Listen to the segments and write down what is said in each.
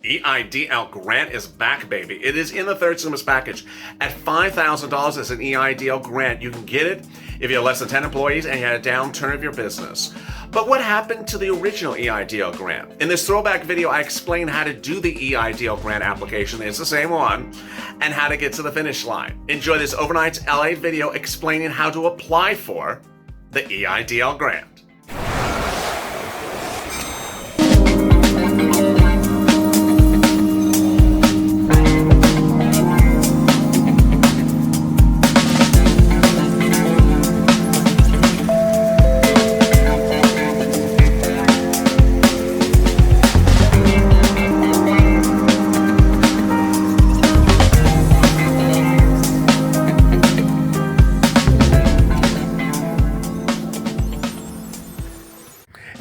EIDL grant is back, baby. It is in the third stimulus package at $5,000 as an EIDL grant. You can get it if you have less than 10 employees and you had a downturn of your business. But what happened to the original EIDL grant? In this throwback video, I explain how to do the EIDL grant application. It's the same one, and how to get to the finish line. Enjoy this overnight LA video explaining how to apply for the EIDL grant.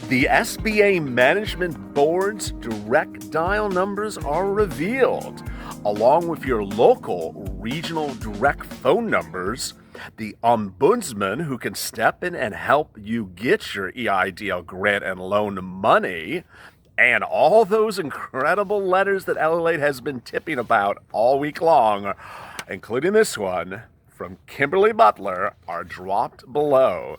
The SBA Management Board's direct dial numbers are revealed, along with your local regional direct phone numbers. The ombudsman who can step in and help you get your EIDL grant and loan money, and all those incredible letters that LALATE has been tipping about all week long, including this one from Kimberly Butler, are dropped below.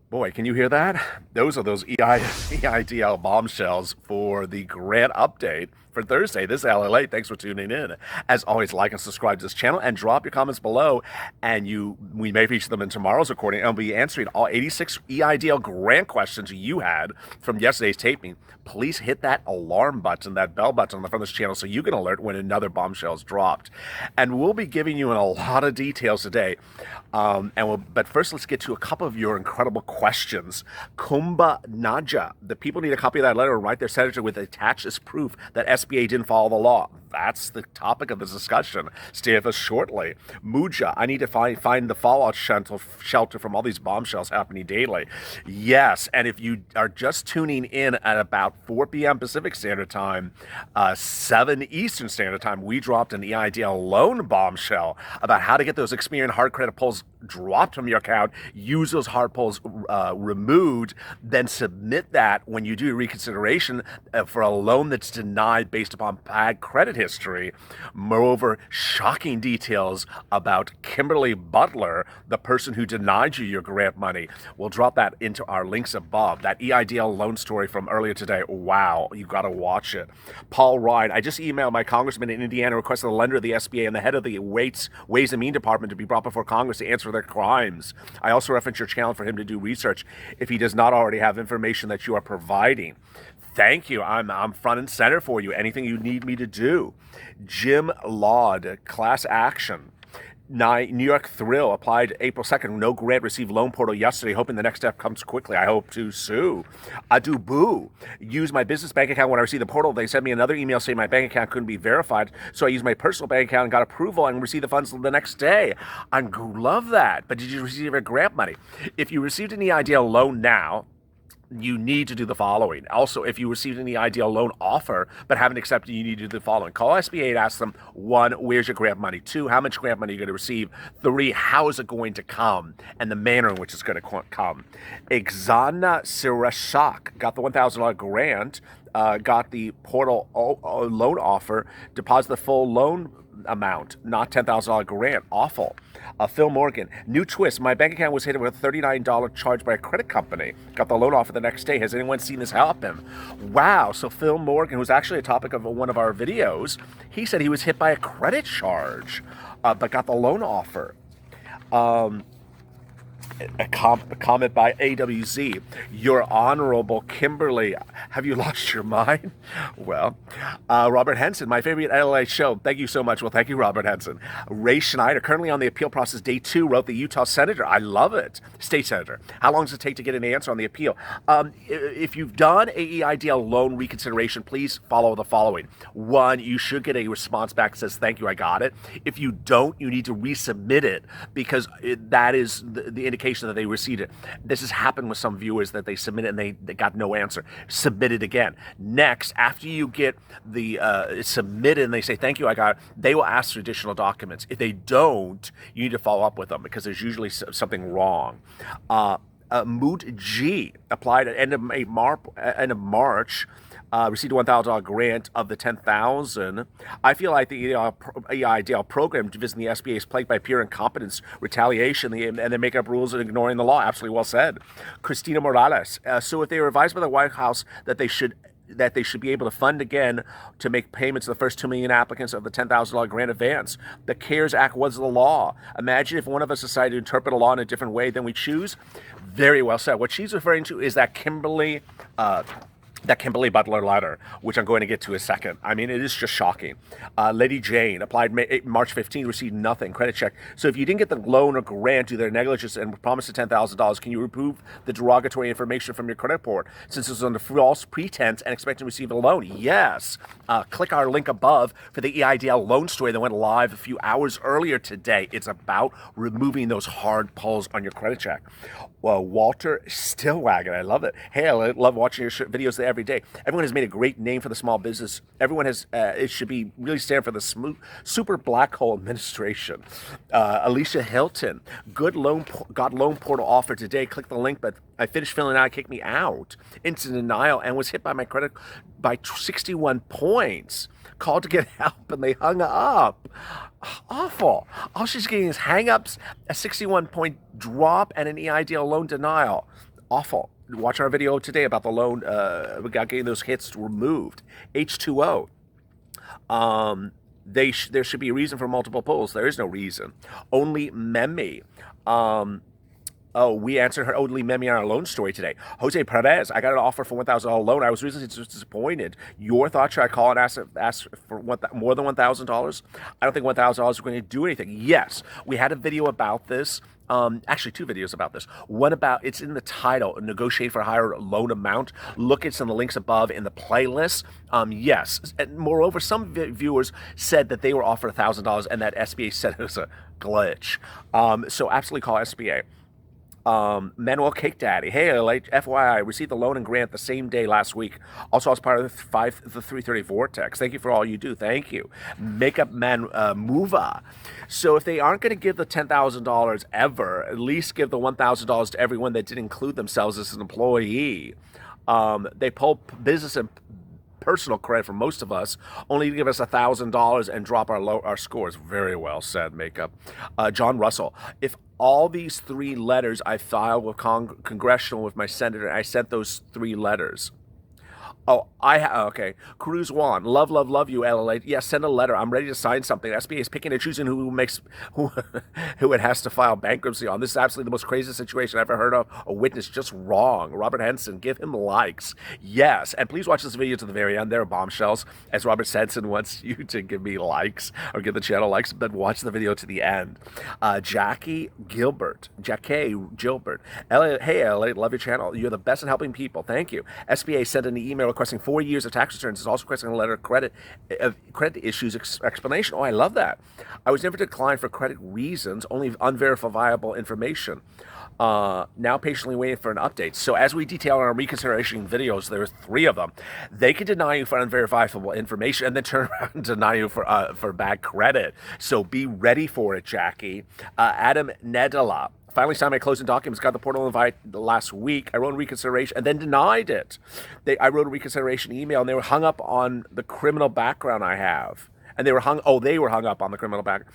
Boy, can you hear that? Those are those EIDL bombshells for the grant update for Thursday. This is LALATE. Thanks for tuning in. As always, like and subscribe to this channel and drop your comments below, and we may feature them in tomorrow's recording, and we'll be answering all 86 EIDL grant questions you had from yesterday's taping. Please hit that alarm button, that bell button on the front of this channel, so you can alert when another bombshell is dropped. And we'll be giving you a lot of details today. But first, let's get to a couple of your incredible questions. Kumba Naja, the people need a copy of that letter and write their senator with attached as proof that SBA didn't follow the law. That's the topic of this discussion. Stay with us shortly. Muja, I need to find the fallout shelter from all these bombshells happening daily. Yes, and if you are just tuning in at about 4 p.m. Pacific Standard Time, 7 Eastern Standard Time, we dropped an EIDL loan bombshell about how to get those Experian hard credit pulls dropped from your account, use those hard pulls removed, then submit that when you do reconsideration for a loan that's denied based upon bad credit history. Moreover, shocking details about Kimberly Butler, the person who denied you your grant money. We'll drop that into our links above. That EIDL loan story from earlier today. Wow, you got to watch it. Paul Ryan, I just emailed my congressman in Indiana requesting the lender of the SBA and the head of the Ways and Means Department to be brought before Congress to answer their crimes. I also reference your channel for him to do research if he does not already have information that you are providing. Thank you. I'm front and center for you. Anything you need me to do. Jim Laud, class action. New York Thrill applied April 2nd. No grant received loan portal yesterday. Hoping the next step comes quickly. I hope to sue. Adubu. Used my business bank account when I received the portal. They sent me another email saying my bank account couldn't be verified. So I used my personal bank account and got approval and received the funds the next day. I love that. But did you receive your grant money? If you received an EIDL loan now, you need to do the following. Also, if you received an EIDL loan offer but haven't accepted, you need to do the following. Call SBA and ask them, 1, where's your grant money? 2, how much grant money are you going to receive? 3, how is it going to come? And the manner in which it's going to come. Exana Sirashak got the $1,000 grant, got the portal loan offer, deposit the full loan amount, not $10,000 grant. Awful. Phil Morgan, new twist. My bank account was hit with a $39 charge by a credit company. Got the loan offer the next day. Has anyone seen this happen? Wow. So Phil Morgan, who's actually a topic of one of our videos, he said he was hit by a credit charge, but got the loan offer. A comment by AWZ. Your Honorable Kimberly, have you lost your mind? Well, Robert Henson, my favorite LA show. Thank you so much. Well, thank you, Robert Henson. Ray Schneider, currently on the appeal process, day 2, wrote the Utah senator. I love it. State senator. How long does it take to get an answer on the appeal? If you've done a EIDL loan reconsideration, please follow the following. 1, you should get a response back that says, thank you, I got it. If you don't, you need to resubmit it because that is the indication that they received it. This has happened with some viewers that they submit it and they got no answer. Submit it again. Next, after you get the submitted and they say, thank you, I got it, they will ask for additional documents. If they don't, you need to follow up with them because there's usually something wrong. Moot G applied at end of March received a $1,000 grant of the 10,000. I feel like the EIDL program division the SBA is plagued by pure incompetence, retaliation, and they're making up rules and ignoring the law. Absolutely well said. Christina Morales. So if they were advised by the White House that they should be able to fund again to make payments to the first 2 million applicants of the $10,000 grant advance. The CARES Act was the law. Imagine if one of us decided to interpret a law in a different way than we choose. Very well said. What she's referring to is that Kimberly Butler letter, which I'm going to get to in a second. I mean, it is just shocking. Lady Jane applied March 15th, received nothing, credit check. So if you didn't get the loan or grant due to their negligence and promised $10,000, can you remove the derogatory information from your credit report since it's under false pretense and expecting to receive a loan? Yes. Click our link above for the EIDL loan story that went live a few hours earlier today. It's about removing those hard pulls on your credit check. Well, Walter Stillwagon, I love it. Hey, I love watching your videos every day. Everyone has made a great name for the small business. Everyone has, it should be really stand for the super black hole administration. Alicia Hilton, got loan portal offer today. Click the link, but I finished filling out, it kicked me out. Instant denial and was hit by my credit by 61 points. Called to get help and they hung up. Awful. All she's getting is hang-ups, a 61-point drop, and an EIDL loan denial. Awful. Watch our video today about the loan. We got getting those hits removed. H2O. There should be a reason for multiple pulls. There is no reason. Only Memi. We answered her Only Memi on our loan story today. Jose Perez, I got an offer for $1,000 loan. I was really disappointed. Your thoughts, should I call and ask for more than $1,000? I don't think $1,000 is going to do anything. Yes, we had a video about this. Actually, 2 videos about this. One about, it's in the title, Negotiate for a Higher Loan Amount. Look at some of the links above in the playlist. Yes. And moreover, some viewers said that they were offered $1,000 and that SBA said it was a glitch. So absolutely call SBA. Manuel Cake Daddy. Hey, FYI, I received the loan and grant the same day last week. Also, as part of the 330 Vortex. Thank you for all you do. Thank you. Makeup Man Mova. So if they aren't going to give the $10,000 ever, at least give the $1,000 to everyone that didn't include themselves as an employee. They pull business and personal credit for most of us, only to give us $1,000 and drop our scores. Very well said, Makeup. John Russell. If all these 3 letters I filed with congressional with my senator, I sent those 3 letters. Oh, okay. Cruz Juan, love you, LALATE. Yes, send a letter. I'm ready to sign something. SBA is picking and choosing who it has to file bankruptcy on. This is absolutely the most crazy situation I've ever heard of. A witness just wrong. Robert Henson, give him likes. Yes, and please watch this video to the very end. There are bombshells, as Robert Henson wants you to give me likes or give the channel likes, but watch the video to the end. Jackie Gilbert. Hey, LALATE, love your channel. You're the best at helping people. Thank you. SBA sent an email requesting 4 years of tax returns. Is also requesting a letter of credit issues explanation. Oh, I love that. I was never declined for credit reasons, only unverifiable information. Now patiently waiting for an update. So as we detail in our reconsideration videos, there's 3 of them. They can deny you for unverifiable information and then turn around and deny you for bad credit. So be ready for it, Jackie. Adam Nedela. Finally signed my closing documents, got the portal invite last week. I wrote a reconsideration and then denied it. I wrote a reconsideration email and they were hung up on the criminal background I have. And they were hung up on the criminal background.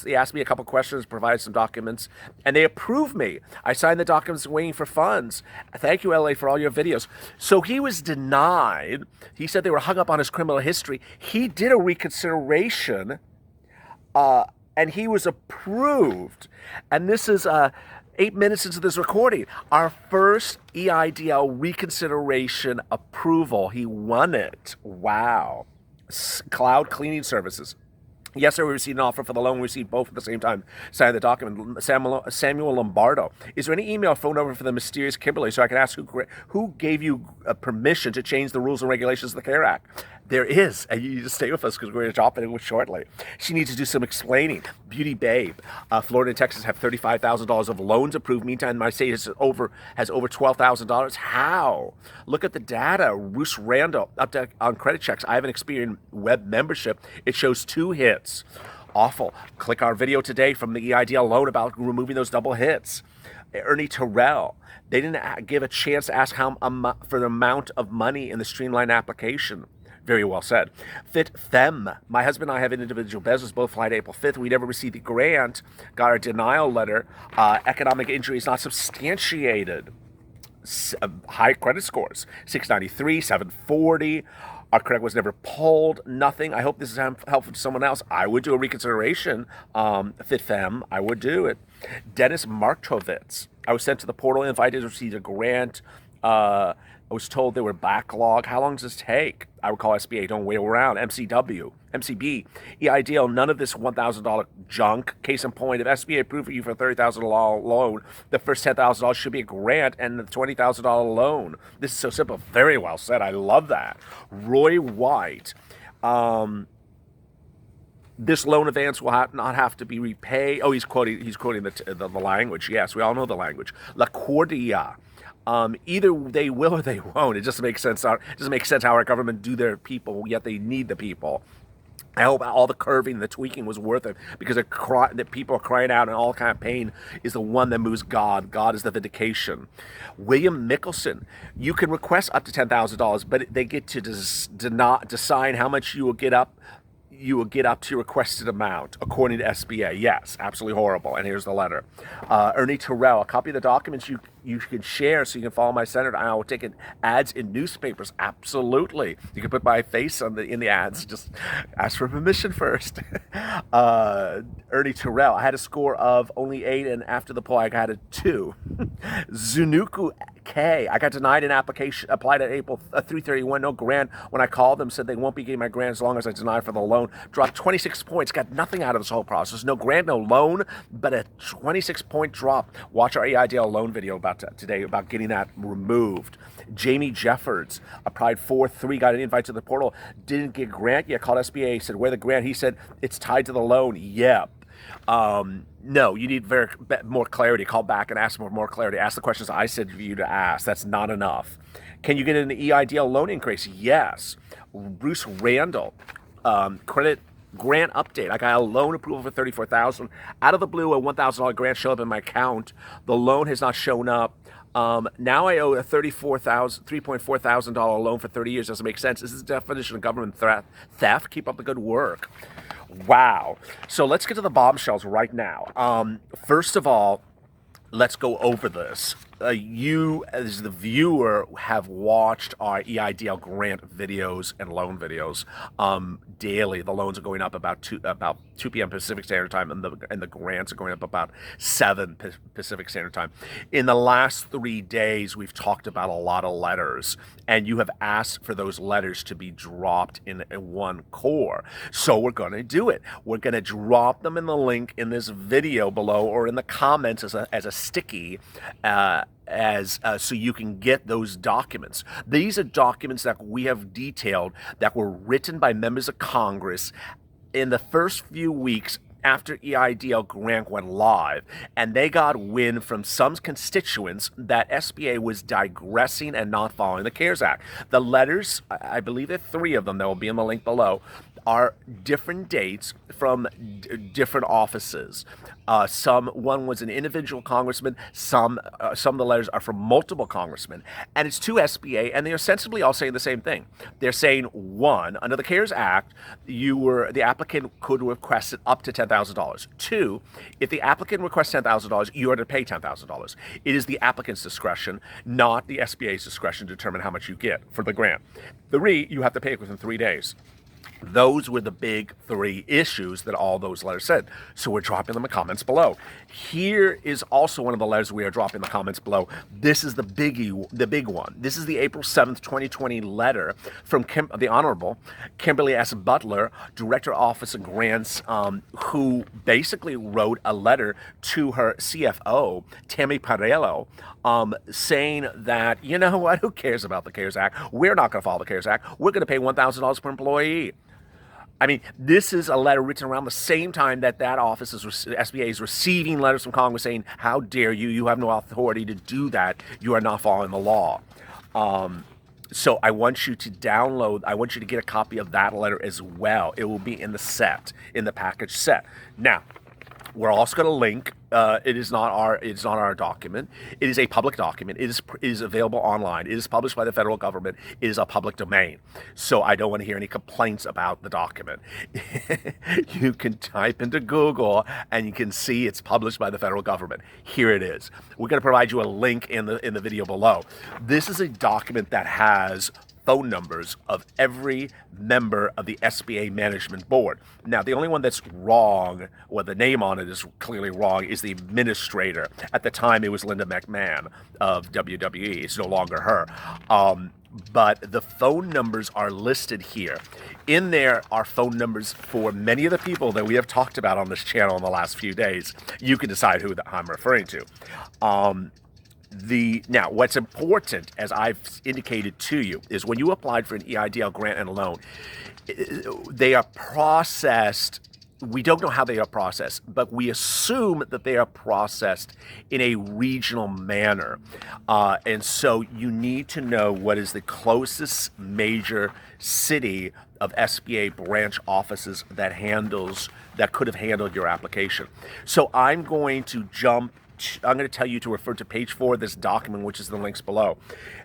They asked me a couple questions, provided some documents, and they approved me. I signed the documents waiting for funds. Thank you, LA, for all your videos. So he was denied. He said they were hung up on his criminal history. He did a reconsideration, and he was approved. And this is 8 minutes into this recording. Our first EIDL reconsideration approval. He won it. Wow. Cloud cleaning services. Yes, sir, we received an offer for the loan. We received both at the same time. Signed the document. Samuel Lombardo. Is there any email or phone number for the mysterious Kimberly so I can ask who gave you permission to change the rules and regulations of the CARE Act? There is, and you need to stay with us because we're going to drop it in shortly. She needs to do some explaining. Beauty Babe. Florida and Texas have $35,000 of loans approved. Meantime, my state has over $12,000. How? Look at the data. Roos Randall, update on credit checks. I have an Experian web membership. It shows 2 hits. Awful. Click our video today from the EIDL loan about removing those double hits. Ernie Terrell. They didn't give a chance to ask for the amount of money in the streamlined application. Very well said. Fit Them. My husband and I have individual business, both flight April 5th. We never received the grant, got our denial letter. Economic injury is not substantiated. High credit scores, 693, 740. Our credit was never pulled, nothing. I hope this is helpful to someone else. I would do a reconsideration. Fit Them, I would do it. Dennis Markovitz. I was sent to the portal, invited to receive a grant. I was told they were backlog. How long does this take? I would call SBA, don't wait around. MCW, MCB, EIDL, none of this $1,000 junk. Case in point, if SBA approved you for a $30,000 loan, the first $10,000 should be a grant and the $20,000 loan. This is so simple. Very well said. I love that. Roy White. This loan advance will not have to be repaid. Oh, he's quoting the language. Yes, we all know the language. LaCordia. Either they will or they won't. It just makes sense. It doesn't make sense how our government do their people, yet they need the people. I hope all the curving, the tweaking was worth it, because that people are crying out and all kind of pain is the one that moves God. God is the vindication. William Mickelson, you can request up to $10,000, but they get to decide how much you will get up to your requested amount, according to SBA. Yes, absolutely horrible. And here's the letter. Ernie Terrell, a copy of the documents you can share so you can follow my senator. I will take ads in newspapers. Absolutely. You can put my face in the ads. Just ask for permission first. Ernie Terrell, I had a score of only 8, and after the poll, I got a 2. Zunuku K, I got denied an application, applied at April 331, no grant. When I called them, said they won't be getting my grant as long as I deny for the loan. Dropped 26 points, got nothing out of this whole process. No grant, no loan, but a 26-point drop. Watch our EIDL loan video today about getting that removed. Jamie Jeffords applied 4-3, got an invite to the portal, didn't get a grant yet, called SBA, said, where the grant? He said, it's tied to the loan. Yep. No, you need more clarity. Call back and ask for more clarity. Ask the questions I said for you to ask. That's not enough. Can you get an EIDL loan increase? Yes. Bruce Randall, credit grant update. I got a loan approval for $34,000. Out of the blue, a $1,000 grant showed up in my account. The loan has not shown up. Now I owe a $3.4 thousand loan for 30 years. Doesn't make sense. This is the definition of government theft. Keep up the good work. Wow. So let's get to the bombshells right now. First of all, let's go over this. You, as the viewer, have watched our EIDL grant videos and loan videos daily. The loans are going up about 2 p.m. Pacific Standard Time, and the grants are going up about 7 Pacific Standard Time. In the last 3 days, we've talked about a lot of letters, and you have asked for those letters to be dropped in one core. So we're going to do it. We're going to drop them in the link in this video below or in the comments as a sticky. So you can get those documents. These are documents that we have detailed that were written by members of Congress in the first few weeks after EIDL grant went live, and they got wind from some constituents that SBA was digressing and not following the CARES Act. The letters, I believe there are 3 of them that will be in the link below, are different dates from different offices. One was an individual congressman. Some of the letters are from multiple congressmen, and it's to SBA, and they're ostensibly all saying the same thing. They're saying, 1, under the CARES Act, the applicant could request it up to $10,000. 2, if the applicant requests $10,000, you are to pay $10,000. It is the applicant's discretion, not the SBA's discretion, to determine how much you get for the grant. 3, you have to pay it within 3 days. Those were the big 3 issues that all those letters said. So we're dropping them in the comments below. Here is also one of the letters we are dropping in the comments below. This is the big one. This is the April 7th, 2020 letter from the Honorable Kimberly S. Butler, Director Office of Grants, who basically wrote a letter to her CFO, Tammy Parello, saying that, you know what, who cares about the CARES Act? We're not going to follow the CARES Act. We're going to pay $1,000 per employee. I mean, this is a letter written around the same time that office, SBA, is receiving letters from Congress saying, how dare you? You have no authority to do that. You are not following the law. So I want you to get a copy of that letter as well. It will be in the package set. Now, we're also going to link It is not our. It's not our document. It is a public document. It is available online. It is published by the federal government. It is a public domain. So I don't want to hear any complaints about the document. You can type into Google and you can see it's published by the federal government. Here it is. We're going to provide you a link in the video below. This is a document that has phone numbers of every member of the SBA management board. Now, the only one that's wrong, or the name on it is clearly wrong, is the administrator. At the time, it was Linda McMahon of WWE. It's no longer her. But the phone numbers are listed here. In there are phone numbers for many of the people that we have talked about on this channel in the last few days. You can decide who I'm referring to. Now, what's important, as I've indicated to you, is when you applied for an EIDL grant and loan, they are processed. We don't know how they are processed, but we assume that they are processed in a regional manner. And so you need to know what is the closest major city of SBA branch offices that could have handled your application. So I'm going to tell you to refer to page 4 of this document, which is the links below.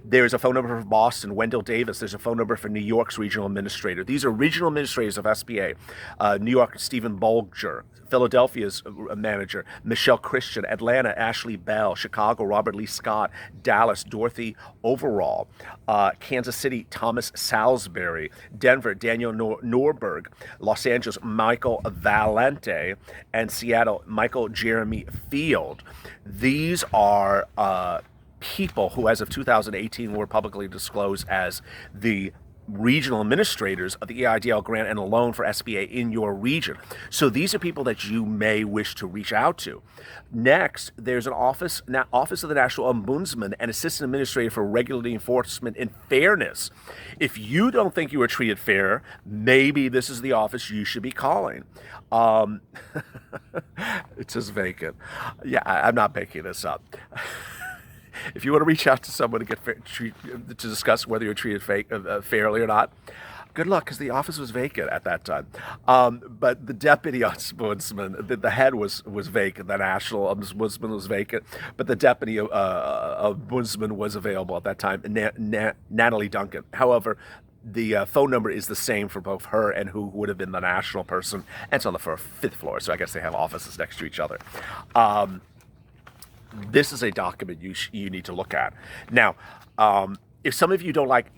There's a phone number for Boston, Wendell Davis. There's a phone number for New York's regional administrator. These are regional administrators of SBA. New York, Stephen Bolger. Philadelphia's manager, Michelle Christian. Atlanta, Ashley Bell. Chicago, Robert Lee Scott. Dallas, Dorothy Overall. Kansas City, Thomas Salisbury. Denver, Daniel Norberg. Los Angeles, Michael Valente. And Seattle, Michael Jeremy Field. These are people who, as of 2018, were publicly disclosed as the regional administrators of the EIDL grant and a loan for SBA in your region. So these are people that you may wish to reach out to. Next, there's an Office of the National Ombudsman and Assistant Administrator for Regulatory Enforcement and Fairness. If you don't think you were treated fair, maybe this is the office you should be calling. It says vacant. Yeah, I'm not making this up. If you want to reach out to someone to discuss whether you're treated fairly or not, good luck, because the office was vacant at that time. But the deputy ombudsman, the head was vacant. The national ombudsman was vacant, but the deputy ombudsman was available at that time, Natalie Duncan. However, the phone number is the same for both her and who would have been the national person, and it's on the 5th floor, so I guess they have offices next to each other. This is a document you need to look at. Now, if some of you don't like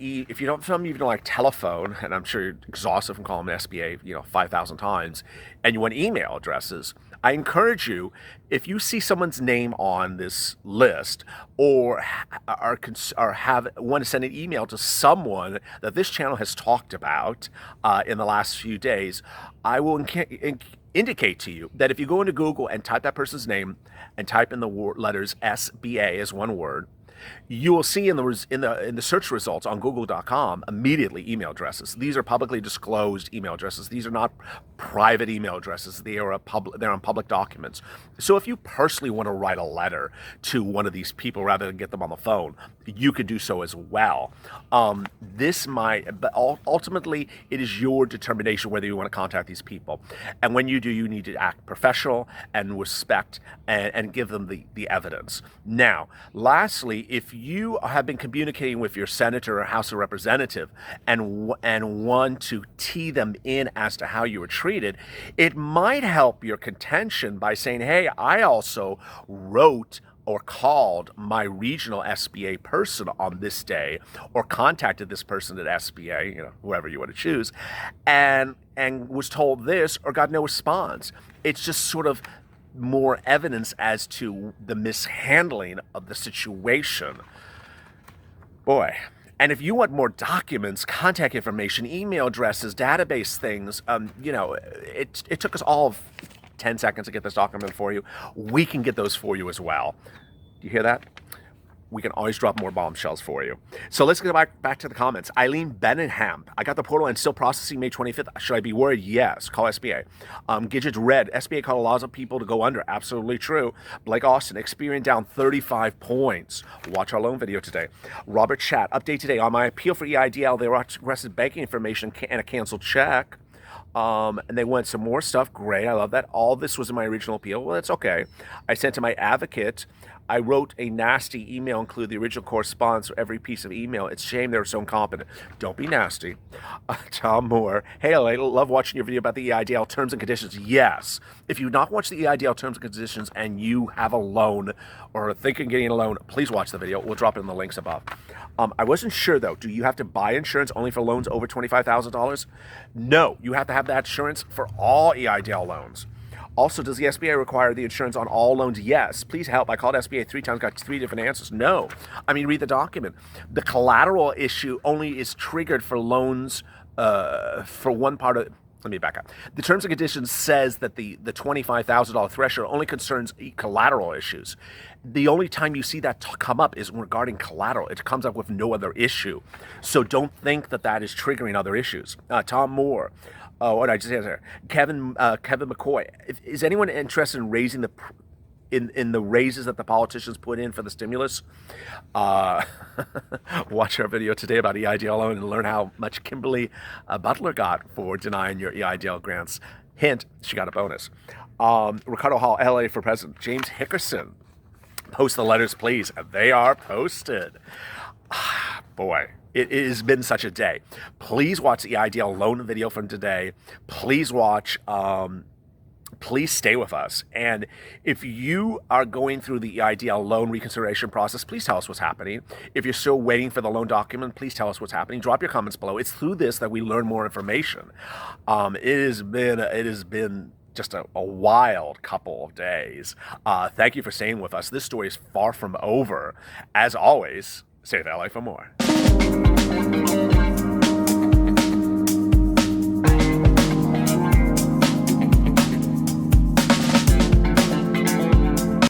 telephone, and I'm sure you're exhausted from calling the SBA, 5,000 times, and you want email addresses, I encourage you, if you see someone's name on this list, or want to send an email to someone that this channel has talked about in the last few days, I will indicate to you that if you go into Google and type that person's name and type in the letters SBA as one word, you will see in the search results on google.com immediately email addresses. These are publicly disclosed email addresses. These are not private email addresses. They're on public documents. So if you personally want to write a letter to one of these people rather than get them on the phone, you could do so as well. But ultimately, it is your determination whether you want to contact these people. And when you do, you need to act professional and respect and give them the evidence. Now, lastly, if you have been communicating with your senator or House of Representative and want to tee them in as to how you were treated, it might help your contention by saying, hey, I also wrote or called my regional SBA person on this day, or contacted this person at SBA, whoever you want to choose, and was told this or got no response. It's just sort of more evidence as to the mishandling of the situation. Boy. And if you want more documents, contact information, email addresses, database things, it took us all 10 seconds to get this document for you. We can get those for you as well. Do you hear that? We can always drop more bombshells for you. So let's get back to the comments. Eileen Benningham, I got the portal and still processing May 25th. Should I be worried? Yes. Call SBA. Gidget Red, SBA called a lot of people to go under. Absolutely true. Blake Austin, Experian down 35 points. Watch our loan video today. Robert Chat, update today. On my appeal for EIDL, they requested banking information and a canceled check. And they went some more stuff. Great. I love that. All this was in my original appeal. Well, that's okay. I sent to my advocate. I wrote a nasty email, include the original correspondence for every piece of email. It's a shame they were so incompetent. Don't be nasty. Tom Moore. Hey, LA, love watching your video about the EIDL terms and conditions. Yes. If you've not watched the EIDL terms and conditions and you have a loan or are thinking of getting a loan, please watch the video. We'll drop it in the links above. I wasn't sure, though. Do you have to buy insurance only for loans over $25,000? No. You have to have that insurance for all EIDL loans. Also, does the SBA require the insurance on all loans? Yes. Please help. I called SBA 3 times, got 3 different answers. No. I mean, read the document. The collateral issue only is triggered for loans for one part of... Let me back up. The terms and conditions says that the $25,000 threshold only concerns collateral issues. The only time you see that come up is regarding collateral. It comes up with no other issue. So don't think that that is triggering other issues. Tom Moore. Oh, what did I just answer? Kevin McCoy. Is anyone interested in raising the in the raises that the politicians put in for the stimulus? Watch our video today about EIDL loan and learn how much Kimberly Butler got for denying your EIDL grants. Hint, she got a bonus. Ricardo Hall, LA for president. James Hickerson. Post the letters, please. They are posted. Boy. It has been such a day. Please watch the EIDL loan video from today. Please watch, please stay with us. And if you are going through the EIDL loan reconsideration process, please tell us what's happening. If you're still waiting for the loan document, please tell us what's happening. Drop your comments below. It's through this that we learn more information. It has been just a wild couple of days. Thank you for staying with us. This story is far from over. As always, stay with LA for more.